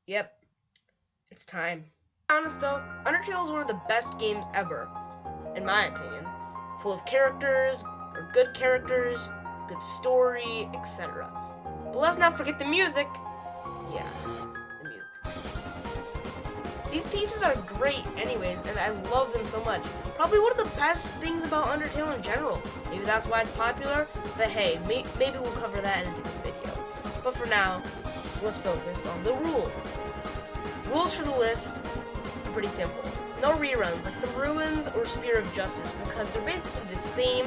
Yep, it's time. Honest though, Undertale is one of the best games ever, in my opinion. Full of characters, or good characters, good story, etc. But let's not forget the music. Yeah, the music. These pieces are great anyways, and I love them so much. Probably one of the best things about Undertale in general. Maybe that's why it's popular, but hey, maybe we'll cover that in a different video. But for now, let's focus on the rules. Rules for the list are pretty simple. No reruns, like the Ruins or Spear of Justice, because they're basically the same,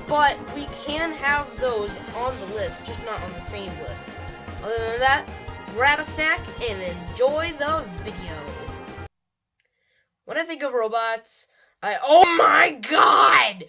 but we can have those on the list, just not on the same list. Other than that, grab a snack and enjoy the video. When I think of robots, oh my god!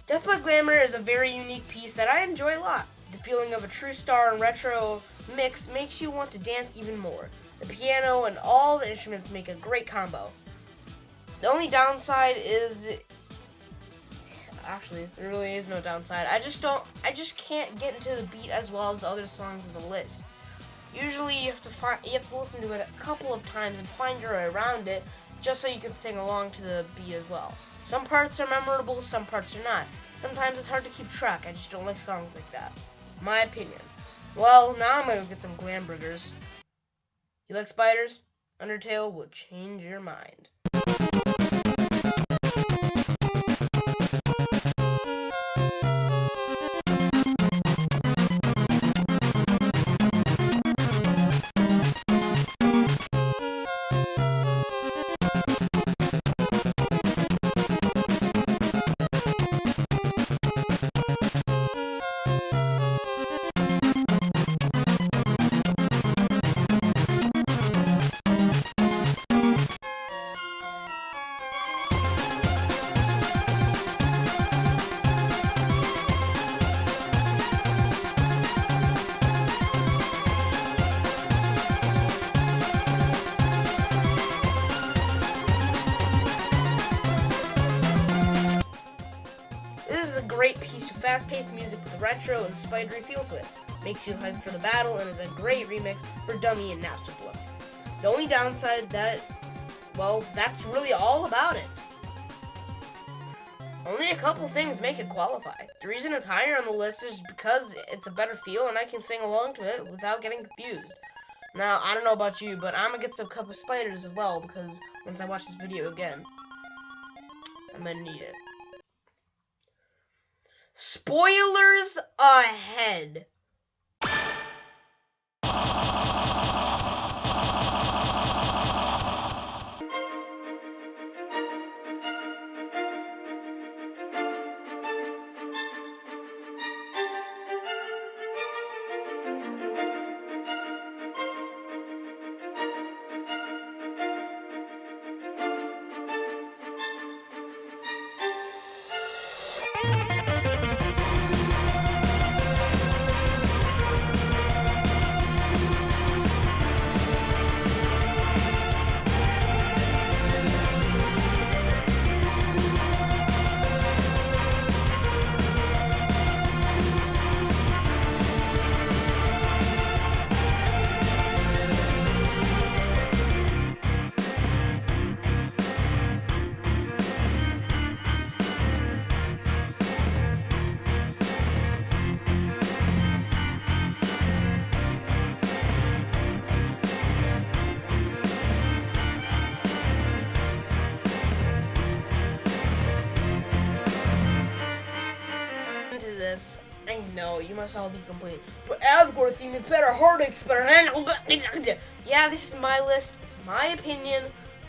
Death by Glamour is a very unique piece that I enjoy a lot. The feeling of a true star and retro mix makes you want to dance even more. The piano and all the instruments make a great combo. The only downside is, actually, there really is no downside. I just can't get into the beat as well as the other songs on the list. Usually you have to listen to it a couple of times and find your way around it, just so you can sing along to the beat as well. Some parts are memorable, some parts are not. Sometimes it's hard to keep track. I just don't like songs like that. My opinion. Well, now I'm gonna get some glam burgers. You like spiders? Undertale will change your mind. This is a great piece of fast-paced music with a retro and spidery feel to it. Makes you hyped for the battle and is a great remix for Dummy and Napstablook. The only downside that's really all about it. Only a couple things make it qualify. The reason it's higher on the list is because it's a better feel and I can sing along to it without getting confused. Now, I don't know about you, but I'm gonna get some cup of spiders as well, because once I watch this video again, I'm gonna need it. Spoilers ahead. I know, you must all be complaining. But Asgore theme is better, Hardix better. Yeah, this is my list. It's my opinion.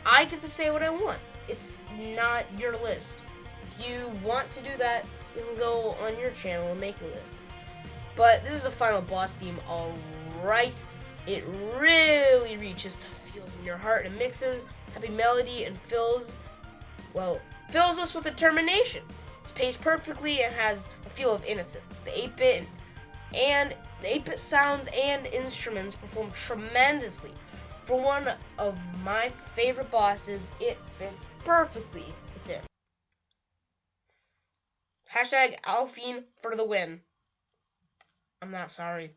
I get to say what I want. It's not your list. If you want to do that, you can go on your channel and make a list. But this is a final boss theme, alright. It really reaches to feels in your heart and mixes happy melody and fills us with determination. It's paced perfectly and has a feel of innocence. The 8-bit sounds and instruments perform tremendously. For one of my favorite bosses, it fits perfectly within. Hashtag Elfine for the win. I'm not sorry.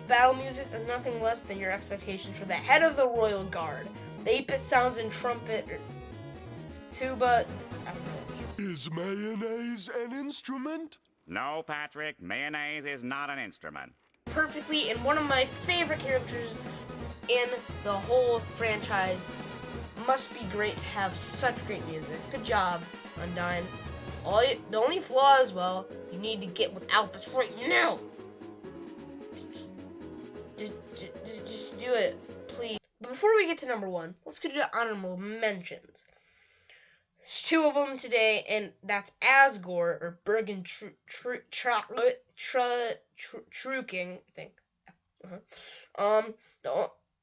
Battle music is nothing less than your expectations for the head of the royal guard. The 8-bit sounds and trumpet, tuba. Is mayonnaise an instrument? No, Patrick, mayonnaise is not an instrument. Perfectly, and one of my favorite characters in the whole franchise. Must be great to have such great music. Good job, Undyne. The only flaw is, well, you need to get with Albus right now. Just do it, please. But before we get to number 1, let's go to honorable mentions. There's 2 of them today, and that's Asgore, or Bergen Truking, I think.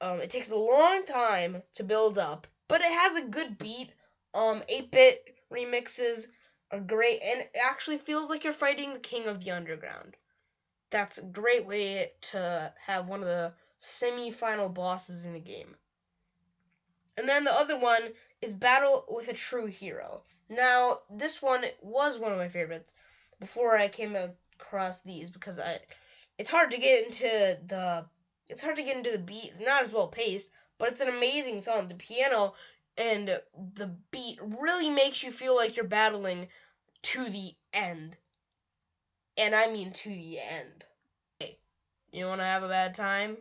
It takes a long time to build up, but it has a good beat. 8-bit remixes are great, and it actually feels like you're fighting the king of the underground. That's a great way to have one of the semi-final bosses in a game. And then the other one is Battle with a True Hero. Now, this one was one of my favorites before I came across these, because it's hard to get into the beat. It's not as well paced, but it's an amazing song. The piano and the beat really makes you feel like you're battling to the end. And I mean to the end. Hey, you want to have a bad time?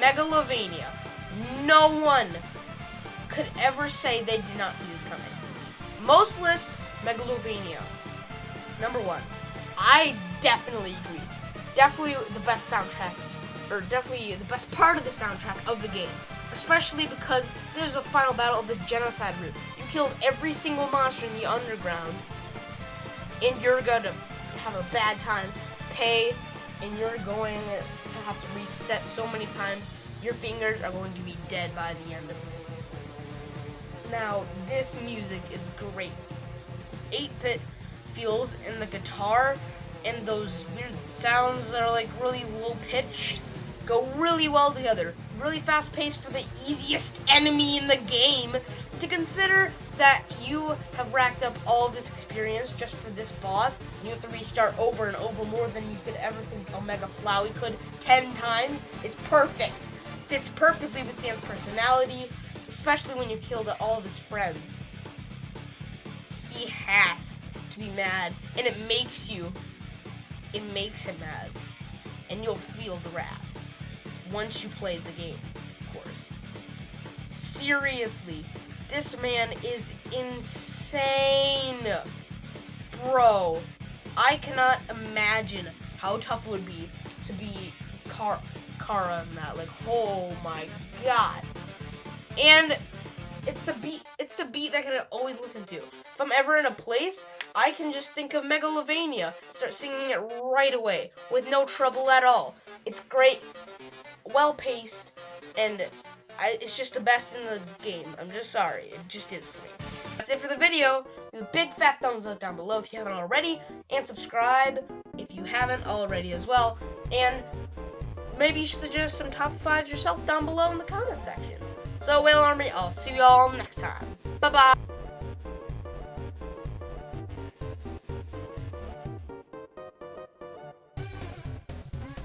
Megalovania. No one could ever say they did not see this coming. Most lists, Megalovania. Number 1. I definitely agree. Definitely the best soundtrack, or definitely the best part of the soundtrack of the game. Especially because there's a final battle of the genocide route. You killed every single monster in the underground, and you're going to have a bad time. And you're going to have to reset so many times, your fingers are going to be dead by the end of this. Now, this music is great. 8-bit feels in the guitar, and those weird sounds that are like really low pitched go really well together. Really fast paced for the easiest enemy in the game. To consider that you have racked up all this experience just for this boss, and you have to restart over and over more than you could ever think Omega Flowey could 10 times, it's perfect. Fits perfectly with Sam's personality. The especially when you killed all of his friends. He has to be mad, and it makes him mad, and you'll feel the wrath once you play the game, of course. Seriously, this man is insane, bro. I cannot imagine how tough it would be to be Kara in that. Like, oh my god. And it's the beat that I can always listen to. If I'm ever in a place, I can just think of Megalovania, start singing it right away with no trouble at all. It's great, well paced, and it's just the best in the game. I'm just sorry, it just is for me. That's it for the video. Leave a big fat thumbs up down below if you haven't already, and subscribe if you haven't already as well. And maybe you should suggest some top 5s yourself down below in the comment section. So, Whale Army, I'll see you all next time. Bye-bye.